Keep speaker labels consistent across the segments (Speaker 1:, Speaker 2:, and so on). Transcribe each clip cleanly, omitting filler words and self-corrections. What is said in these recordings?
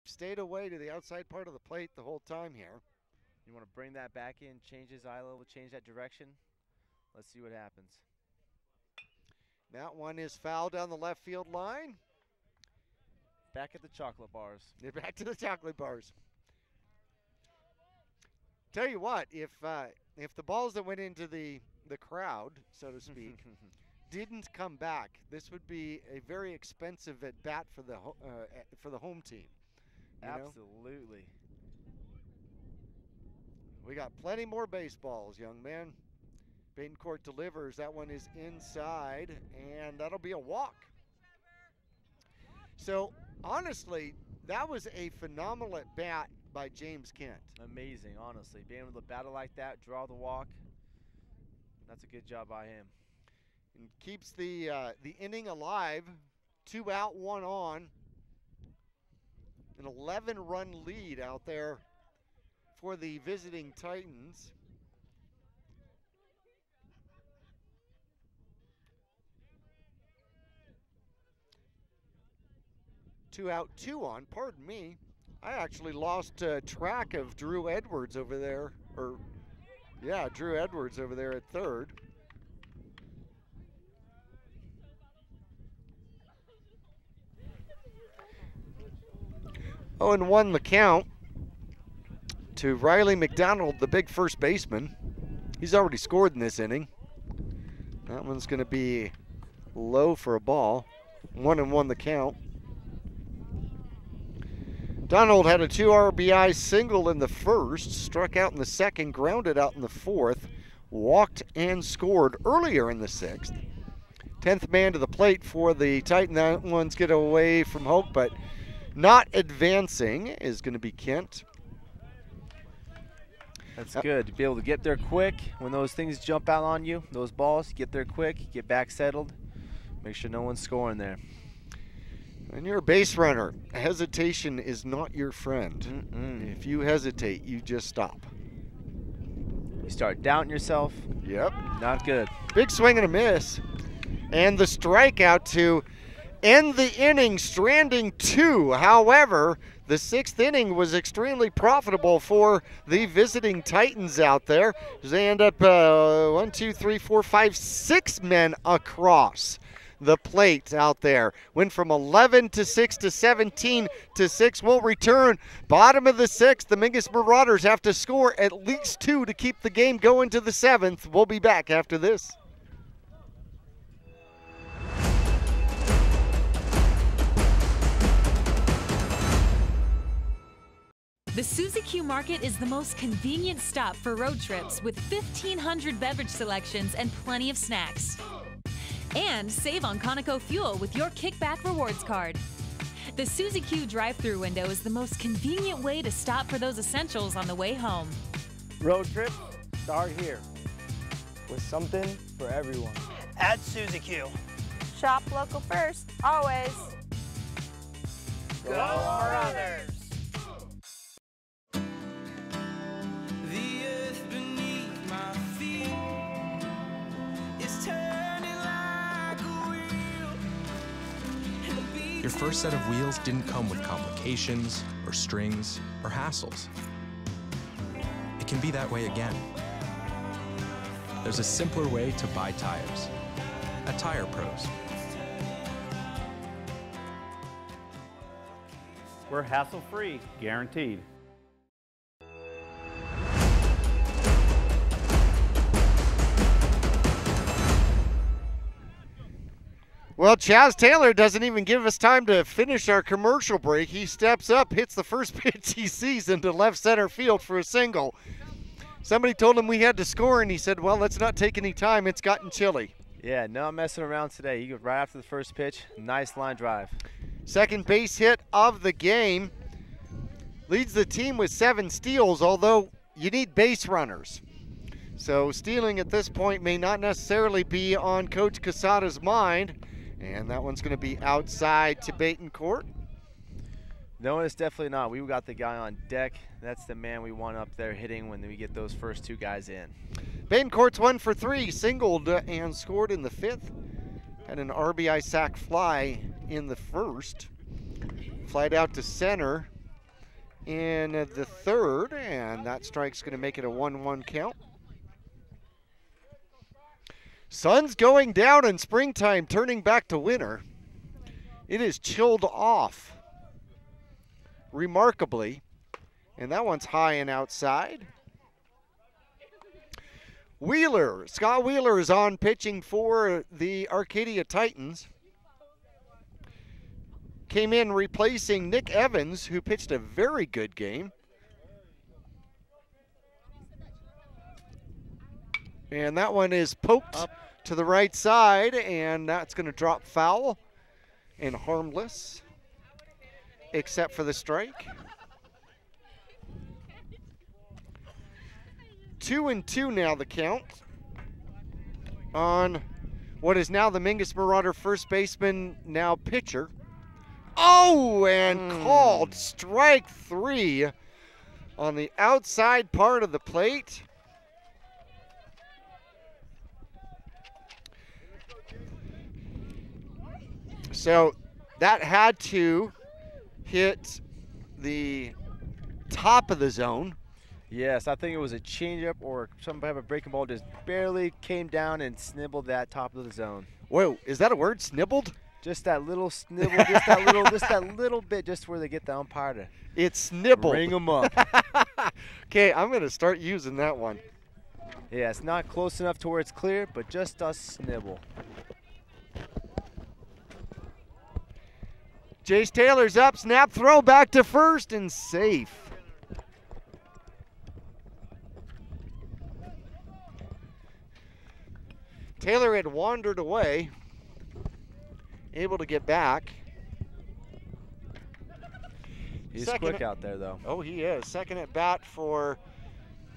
Speaker 1: stayed away to the outside part of the plate the whole time here.
Speaker 2: You want to bring that back in, change his eye level, change that direction. Let's see what happens.
Speaker 1: That one is fouled down the left field line.
Speaker 2: Back at the chocolate bars.
Speaker 1: They're back to the chocolate bars. Tell you what, if the balls that went into the crowd, so to speak, didn't come back, this would be a very expensive at bat for the home team.
Speaker 2: Absolutely.
Speaker 1: We got plenty more baseballs, young man. Betancourt delivers. That one is inside, and that'll be a walk. So, honestly, that was a phenomenal at bat by James Kent.
Speaker 2: Amazing, honestly. Being able to battle like that, draw the walk, that's a good job by him.
Speaker 1: And keeps the inning alive. 2 out, 1 on. An 11-run lead out there for the visiting Titans. Two out, 2 on, pardon me. I actually lost track of Drew Edwards over there. Drew Edwards over there at third. Oh, and 1 the count to Riley McDonald, the big first baseman. He's already scored in this inning. That one's going to be low for a ball. 1-1 the count. Donald had a 2 RBI single in the first, struck out in the second, grounded out in the fourth, walked and scored earlier in the sixth. 10th man to the plate for the Titan. That one's get away from Hoke, but not advancing is going to be Kent.
Speaker 2: That's good to be able to get there quick when those things jump out on you, those balls, get there quick, get back settled, make sure no one's scoring there.
Speaker 1: And you're a base runner. Hesitation is not your friend. If you hesitate, you just stop.
Speaker 2: You start doubting yourself.
Speaker 1: Yep.
Speaker 2: Not good.
Speaker 1: Big swing and a miss. And the strikeout to end the inning, stranding 2. However, the 6th inning was extremely profitable for the visiting Titans out there. They end up 1, 2, 3, 4, 5, 6 men across the plate out there. Went from 11 to 6 to 17 to 6. Will return bottom of the 6th. The Mingus Marauders have to score at least 2 to keep the game going to the 7th. We'll be back after this.
Speaker 3: The Suzy Q Market is the most convenient stop for road trips with 1,500 beverage selections and plenty of snacks. And save on Conoco fuel with your Kickback Rewards card. The Suzy Q drive-thru window is the most convenient way to stop for those essentials on the way home.
Speaker 4: Road trips start here with something for everyone.
Speaker 5: At Suzy Q.
Speaker 6: Shop local first, always.
Speaker 5: Go Marauders!
Speaker 7: Your first set of wheels didn't come with complications, or strings, or hassles. It can be that way again. There's a simpler way to buy tires at Tire Pros.
Speaker 8: We're hassle-free, guaranteed.
Speaker 1: Well, Chaz Taylor doesn't even give us time to finish our commercial break. He steps up, hits the first pitch he sees into left center field for a single. Somebody told him we had to score, and he said, well, let's not take any time. It's gotten chilly.
Speaker 2: Yeah, no messing around today. You go right after the first pitch. Nice line drive.
Speaker 1: Second base hit of the game. Leads the team with 7 steals, although you need base runners. So stealing at this point may not necessarily be on Coach Casada's mind. And that one's going to be outside to Betancourt.
Speaker 2: No, it's definitely not. We got the guy on deck. That's the man we want up there hitting when we get those first 2 guys in.
Speaker 1: Betancourt's 1 for 3, singled and scored in the 5th. Had an RBI sac fly in the first. Flied out to center. in the third, and that strike's going to make it a 1-1 count. Sun's going down in springtime, turning back to winter. It is chilled off remarkably, and that one's high and outside. Wheeler, Scott Wheeler is on pitching for the Arcadia Titans. Came in replacing Nick Evans, who pitched a very good game. And that one is poked up to the right side, and that's going to drop foul and harmless, except for the strike. 2-2 now the count on what is now the Mingus Marauder first baseman, now pitcher. Oh, and called strike 3 on the outside part of the plate. So that had to hit the top of the zone.
Speaker 2: Yes, I think it was a changeup or some type of breaking ball, just barely came down and snibbled that top of the zone.
Speaker 1: Whoa, is that a word, snibbled?
Speaker 2: Just that little snibble, just that little bit, just where they get the umpire to
Speaker 1: It's snibbled.
Speaker 2: ring them up.
Speaker 1: Okay, I'm going to start using that one.
Speaker 2: Yeah, it's not close enough to where it's clear, but just a snibble.
Speaker 1: Jace Taylor's up, snap, throw back to first, and safe. Taylor had wandered away, able to get back.
Speaker 2: He's quick out there, though.
Speaker 1: Oh, he is. Second at bat for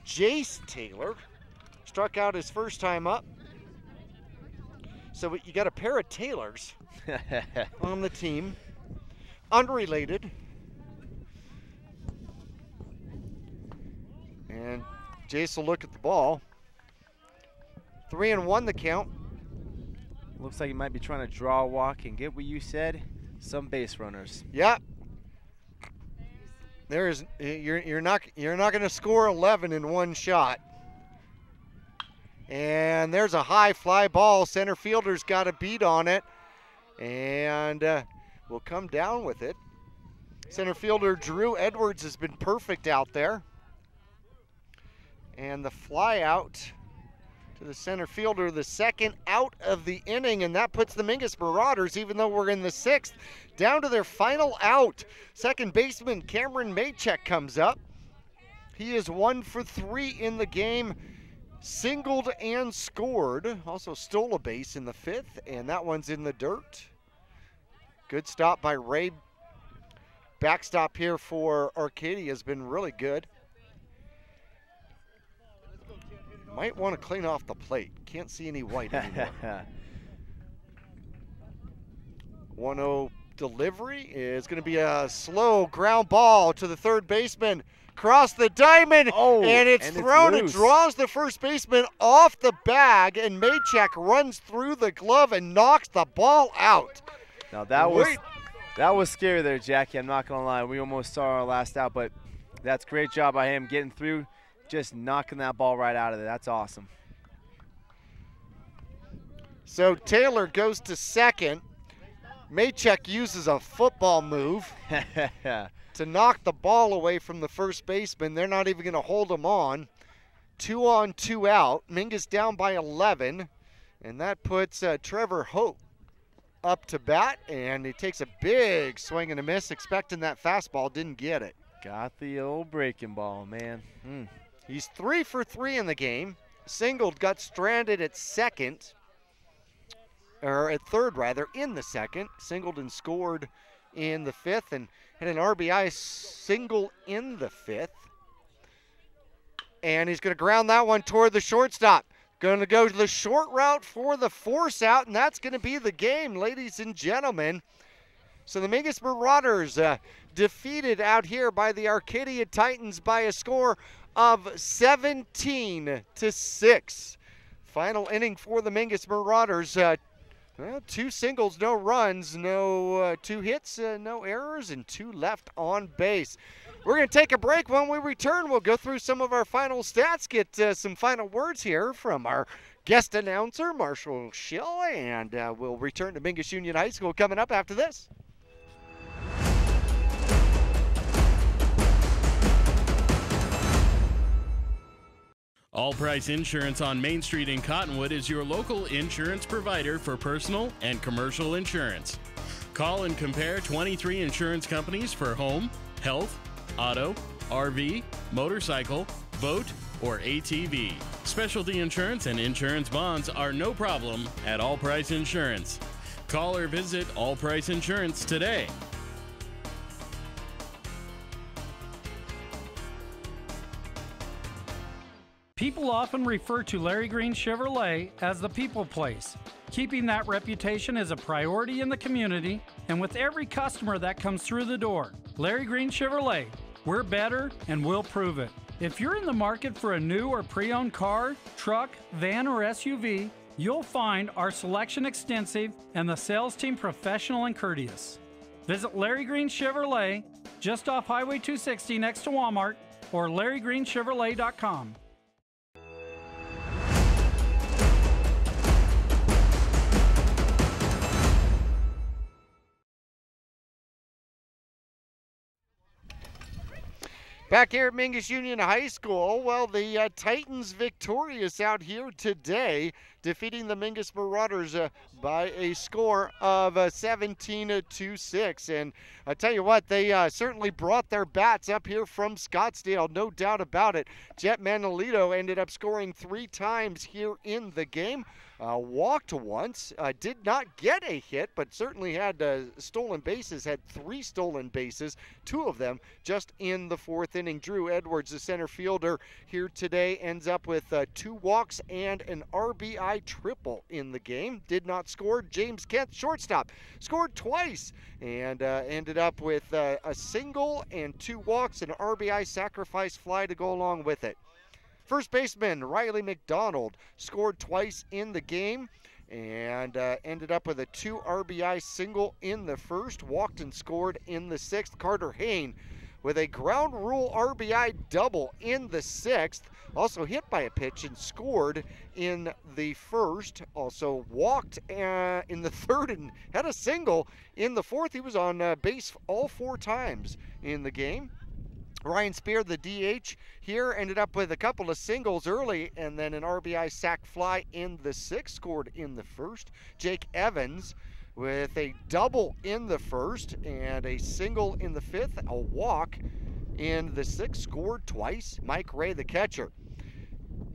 Speaker 1: Jace Taylor. Struck out his first time up. So you got a pair of Taylors on the team. Unrelated. And Jace will look at the ball. 3-1 the count.
Speaker 2: Looks like he might be trying to draw a walk and get what you said, some base runners.
Speaker 1: Yep. There is you're not going to score 11 in one shot. And there's a high fly ball. Center fielder's got a beat on it, and will come down with it. Center fielder Drew Edwards has been perfect out there. And the fly out to the center fielder, the second out of the inning, and that puts the Mingus Marauders, even though we're in the sixth, down to their final out. Second baseman Cameron Maychek comes up. He is 1 for 3 in the game, singled and scored. Also stole a base in the fifth, and that one's in the dirt. Good stop by Ray. Backstop here for Arcadia has been really good. Might want to clean off the plate. Can't see any white anymore. 1-0 delivery is going to be a slow ground ball to the third baseman. Cross the diamond, and it's thrown. It draws the first baseman off the bag, and Maychek runs through the glove and knocks the ball out.
Speaker 2: Now that was scary there, Jackie. I'm not going to lie. We almost saw our last out, but that's a great job by him getting through. Just knocking that ball right out of there. That's awesome. So
Speaker 1: Taylor goes to second. Maychek uses a football move to knock the ball away from the first baseman. They're not even going to hold him on. 2 on, 2 out. Mingus down by 11. And that puts Trevor Hope up to bat. And he takes a big swing and a miss, expecting that fastball. Didn't get it.
Speaker 2: Got the old breaking ball, man.
Speaker 1: He's 3 for 3 in the game. Singled, got stranded at second, or at third rather, in the second. Singled and scored in the fifth, and had an RBI single in the fifth. And he's going to ground that one toward the shortstop. Going to go to the short route for the force out, and that's going to be the game, ladies and gentlemen. So the Mingus Marauders defeated out here by the Arcadia Titans by a score of 17-6. Final inning for the Mingus Marauders. 2 singles, no runs, no 2 hits, no errors, and 2 left on base. We're going to take a break. When we return, we'll go through some of our final stats, get some final words here from our guest announcer, Marshall Schill, and we'll return to Mingus Union High School coming up after this.
Speaker 9: All Price Insurance on Main Street in Cottonwood is your local insurance provider for personal and commercial insurance. Call and compare 23 insurance companies for home, health, auto, RV, motorcycle, boat, or ATV. Specialty insurance and insurance bonds are no problem at All Price Insurance. Call or visit All Price Insurance today.
Speaker 10: People often refer to Larry Green Chevrolet as the people place. Keeping that reputation is a priority in the community and with every customer that comes through the door. Larry Green Chevrolet, we're better and we'll prove it. If you're in the market for a new or pre-owned car, truck, van, or SUV, you'll find our selection extensive and the sales team professional and courteous. Visit Larry Green Chevrolet just off Highway 260 next to Walmart or LarryGreenChevrolet.com.
Speaker 1: Back here at Mingus Union High School, well, the Titans victorious out here today, defeating the Mingus Marauders by a score of 17-6. And I tell you what, they certainly brought their bats up here from Scottsdale, no doubt about it. Jet Manolito ended up scoring 3 times here in the game. Walked once, did not get a hit, but certainly had stolen bases, had 3 stolen bases, 2 of them just in the 4th inning. Drew Edwards, the center fielder here today, ends up with 2 walks and an RBI triple in the game. Did not score. James Kent, shortstop, scored twice and ended up with a single and 2 walks, and an RBI sacrifice fly to go along with it. First baseman Riley McDonald scored twice in the game and ended up with a 2 RBI single in the first, walked and scored in the 6th. Carter Hain with a ground rule RBI double in the 6th, also hit by a pitch and scored in the first, also walked in the 3rd and had a single in the 4th. He was on base all 4 times in the game. Ryan Spear, the DH here, ended up with a couple of singles early and then an RBI sac fly in the 6th, scored in the 1st. Jake Evans with a double in the 1st and a single in the 5th, a walk in the 6th, scored twice. Mike Ray, the catcher,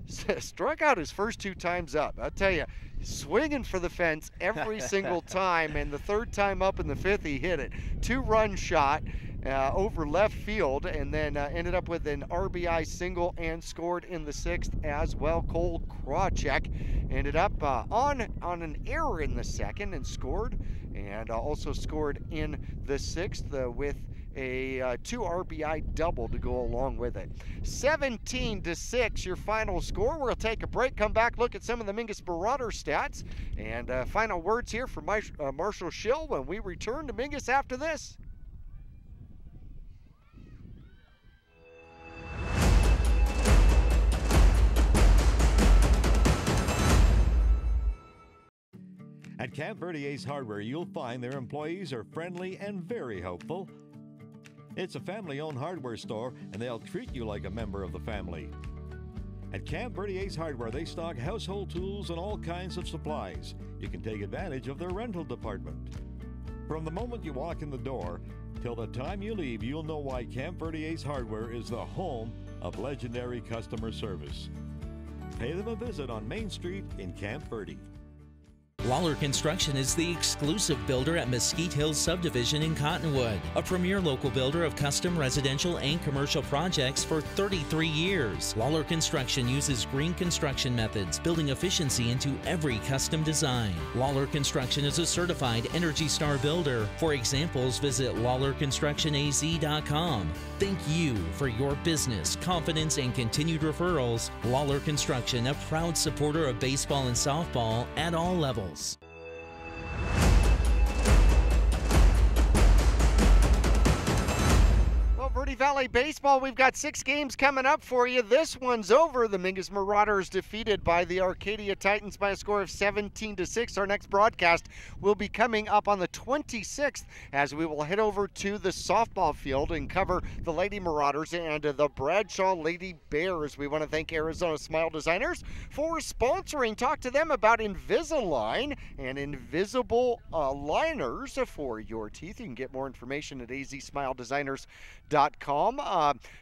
Speaker 1: struck out his first 2 times up. I'll tell you, swinging for the fence every single time, and the 3rd time up in the 5th he hit it. 2-run shot over left field, and then ended up with an RBI single and scored in the 6th as well. Cole Krawcheck ended up on an error in the 2nd and scored, and also scored in the 6th with a 2 RBI double to go along with it. 17-6 your final score. We'll take a break, come back, look at some of the Mingus Marauder stats, and final words here from Marshall Schill when we return to Mingus after this.
Speaker 11: At Camp Verde Ace Hardware, you'll find their employees are friendly and very helpful. It's a family-owned hardware store, and they'll treat you like a member of the family. At Camp Verde Ace Hardware, they stock household tools and all kinds of supplies. You can take advantage of their rental department. From the moment you walk in the door till the time you leave, you'll know why Camp Verde Ace Hardware is the home of legendary customer service. Pay them a visit on Main Street in Camp Verde.
Speaker 12: Lawler Construction is the exclusive builder at Mesquite Hills Subdivision in Cottonwood, a premier local builder of custom residential and commercial projects for 33 years. Lawler Construction uses green construction methods, building efficiency into every custom design. Lawler Construction is a certified Energy Star builder. For examples, visit LawlerConstructionAZ.com. Thank you for your business, confidence, and continued referrals. Lawler Construction, a proud supporter of baseball and softball at all levels.
Speaker 1: Well, Verde Verde Valley Baseball. We've got 6 games coming up for you. This one's over. The Mingus Marauders defeated by the Arcadia Titans by a score of 17-6. Our next broadcast will be coming up on the 26th as we will head over to the softball field and cover the Lady Marauders and the Bradshaw Lady Bears. We want to thank Arizona Smile Designers for sponsoring. Talk to them about Invisalign and invisible liners for your teeth. You can get more information at azsmiledesigners.com.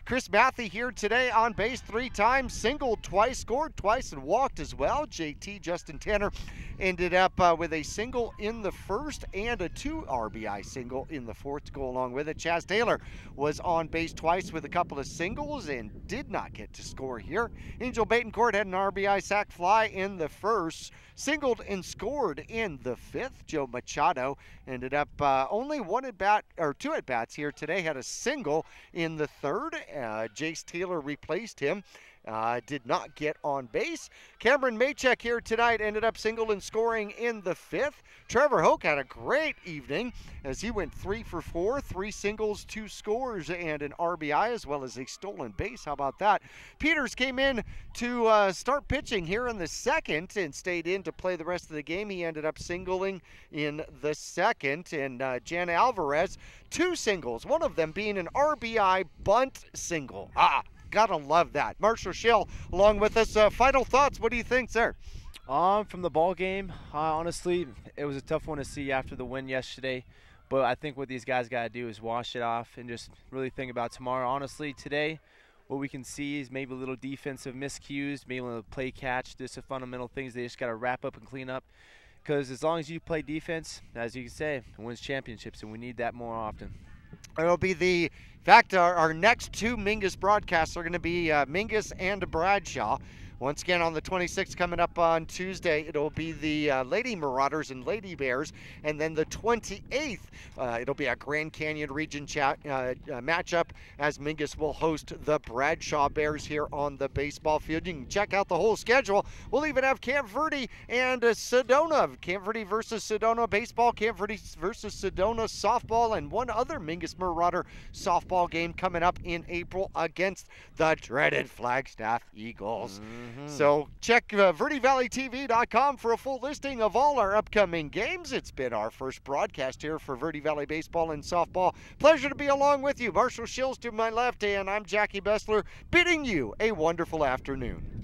Speaker 1: Chris Matthey here today on base 3 times, singled twice, scored twice, and walked as well. JT Justin Tanner ended up with a single in the first and a 2 RBI single in the fourth to go along with it. Chaz Taylor was on base twice with a couple of singles and did not get to score here. Angel Batencourt had an RBI sac fly in the first, singled and scored in the fifth. Joe Machado ended up only 2 at bats here today, had a single in the third. Jace Taylor replaced him. Did not get on base. Cameron Maychek here tonight ended up single and scoring in the fifth. Trevor Hoke had a great evening as he went 3 for 4, 3 singles, 2 scores, and an RBI as well as a stolen base. How about that? Peters came in to start pitching here in the second and stayed in to play the rest of the game. He ended up singling in the second, and Jan Alvarez, 2 singles, one of them being an RBI bunt single. Gotta love that. Marshall Schill along with us. Final thoughts. What do you think, sir?
Speaker 2: From the ball game, honestly, it was a tough one to see after the win yesterday. But I think what these guys got to do is wash it off and just really think about tomorrow. Honestly, today, what we can see is maybe a little defensive miscues, maybe a little play catch, just the fundamental things they just got to wrap up and clean up. Because as long as you play defense, as you can say, it wins championships, and we need that more often.
Speaker 1: It'll be in fact, our next 2 Mingus broadcasts are going to be Mingus and Bradshaw. Once again, on the 26th, coming up on Tuesday, it'll be the Lady Marauders and Lady Bears. And then the 28th, it'll be a Grand Canyon region matchup as Mingus will host the Bradshaw Bears here on the baseball field. You can check out the whole schedule. We'll even have Camp Verde and Sedona. Camp Verde versus Sedona baseball, Camp Verde versus Sedona softball, and one other Mingus Marauder softball game coming up in April against the dreaded Flagstaff Eagles. So check VerdeValleyTV.com for a full listing of all our upcoming games. It's been our first broadcast here for Verde Valley Baseball and Softball. Pleasure to be along with you. Marshall Schills to my left, and I'm Jackie Bessler, bidding you a wonderful afternoon.